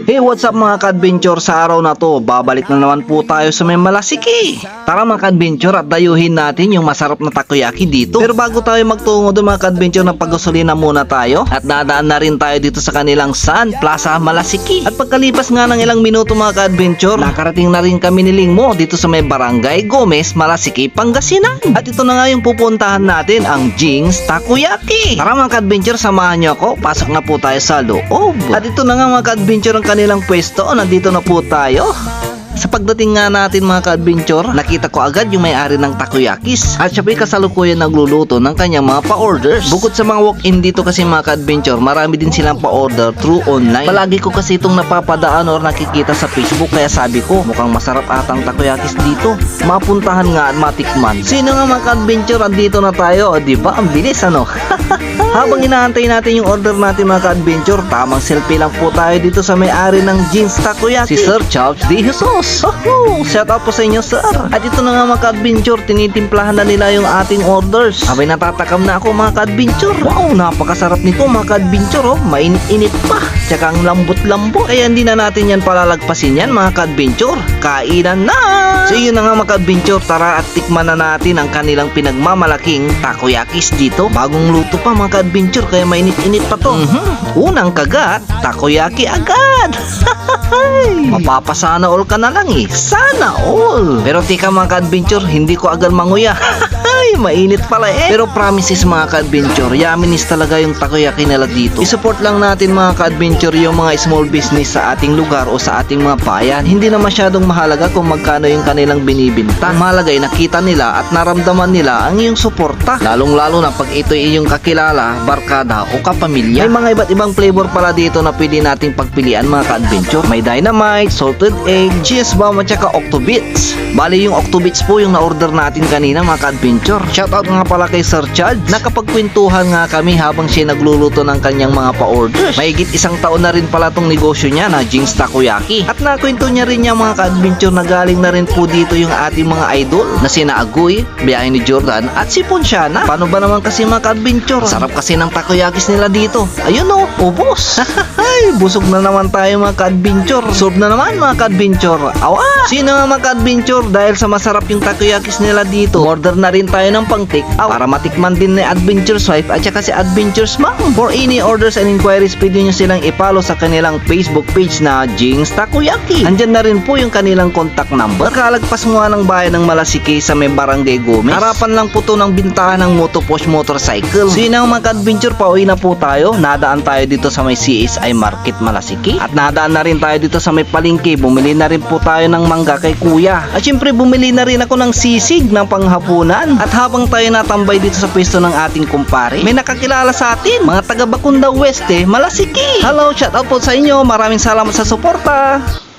Hey, what's up mga ka-adventure? Sa araw na to, babalik na naman po tayo sa may Malasiki. Tara mga ka-adventure at dayuhin natin yung masarap na takoyaki dito. Pero bago tayo magtungo doon mga ka-adventure, nagpagasolina muna tayo. At nadaan na rin tayo dito sa kanilang Sun Plaza Malasiki. At pagkalipas nga ng ilang minuto mga ka-adventure, nakarating na rin kami ni Lingmo dito sa may Barangay Gomez, Malasiki, Pangasinan. At ito na nga yung pupuntahan natin, ang Jing's Takoyaki. Tara mga ka-adventure, samahan nyo ako. Pasok na po tayo sa loob. At ito na nga mga ka-adventure ang kanilang pwesto. Nandito na po tayo. Sa pagdating nga natin mga ka-adventure, nakita ko agad yung may-ari ng takoyakis. At siya po'y kasalukuyan nagluluto ng kanyang mga pa-orders. Bukod sa mga walk-in dito kasi mga ka-adventure, marami din silang pa-order through online. Palagi ko kasi itong napapadaan or nakikita sa Facebook, kaya sabi ko, mukhang masarap atang takoyakis dito. Mapuntahan nga at matikman. Sino nga mga ka-adventure, andito na tayo. O, diba? Ang bilis ano? Habang inaantay natin yung order natin mga ka-adventure, tamang selfie lang po tayo dito sa may-ari ng Jing's Takoyaki, si Sir Charles D. Jesus. Shout out po sa inyo sir. At ito na nga mga ka-adventure, tinitimplahan na nila yung ating orders. Abay natatakam na ako mga ka-adventure. Wow, napakasarap nito mga ka-adventure oh. Mainit-init pa. Tsaka ang lambot-lambot. Kaya hindi na natin yan palalagpasin yan mga ka-adventure. Kainan na! So yun na nga mga ka-adventure, tara at tikman na natin ang kanilang pinagmamalaking takoyakis dito. Bagong luto pa mga ka-adventure, kaya mainit-init pa to. Unang kagat, takoyaki agad. Mapapasana all ka na lang eh. Sana all. Pero tika mga ka-adventure, hindi ko agad manguya. Mainit pala eh. Pero promises mga ka-adventure, yaminis talaga yung takoyaki nila dito. I-support lang natin mga ka-adventure yung mga small business sa ating lugar o sa ating mga bayan. Hindi na masyadong mahalaga kung magkano yung kanilang binibinta. Mahalaga ay nakita nila at naramdaman nila ang iyong suporta. Lalong lalo na pag ito ay iyong kakilala, barkada o kapamilya. May mga iba't ibang flavor pala dito na pwede nating pagpilian mga ka-adventure. May dynamite, salted egg, cheese bomb at saka octobits. Bali yung octobits po yung na-order natin kanina mga ka-adventure. Shoutout nga pala kay Sir Chad. Nakapagkwentuhan nga kami habang siya nagluluto ng kanyang mga pa-orders. Mahigit isang taon na rin pala tong negosyo niya na Jing's Takoyaki. At nakwento niya rin niya mga ka-adventure na galing na rin po dito yung ating mga idol na sina Agoy, biyahe ni Jordan at si Ponsiana. Paano ba naman kasi mga ka-adventure? Sarap kasi ng takoyakis nila dito. Ayun o, ubos. Ay, busog na naman tayo mga ka-adventure. Solve na naman mga ka-adventure. Awa! Sino nga mga ka-adventure, dahil sa masarap yung takoyakis nila dito, order na rin tayo ng pang-take out para matikman din ni Adventure's wife at saka si Adventure's mom. For any orders and inquiries, pwede nyo silang i-follow sa kanilang Facebook page na Jing's Takoyaki. Andyan na rin po yung kanilang contact number. Nakalagpas mo ng bayan ng Malasiki sa may Barangay Gomez. Harapan lang po to ng bintahan ng Motoposh Motorcycle. So yun ang mga ka-adventure, pauwi na po tayo. Nadaan tayo dito sa may CSI Market Malasiki. At nadaan na rin tayo dito sa may palengke. Bumili na rin po tayo ng mangga kay kuya. At syempre bumili na rin ako ng sisig ng panghapunan. At habang tayo natambay dito sa pwesto ng ating kumpare, may nakakilala sa atin, mga taga Bacunda West Malasiki. Hello, shout out po sa inyo. Maraming salamat sa suporta.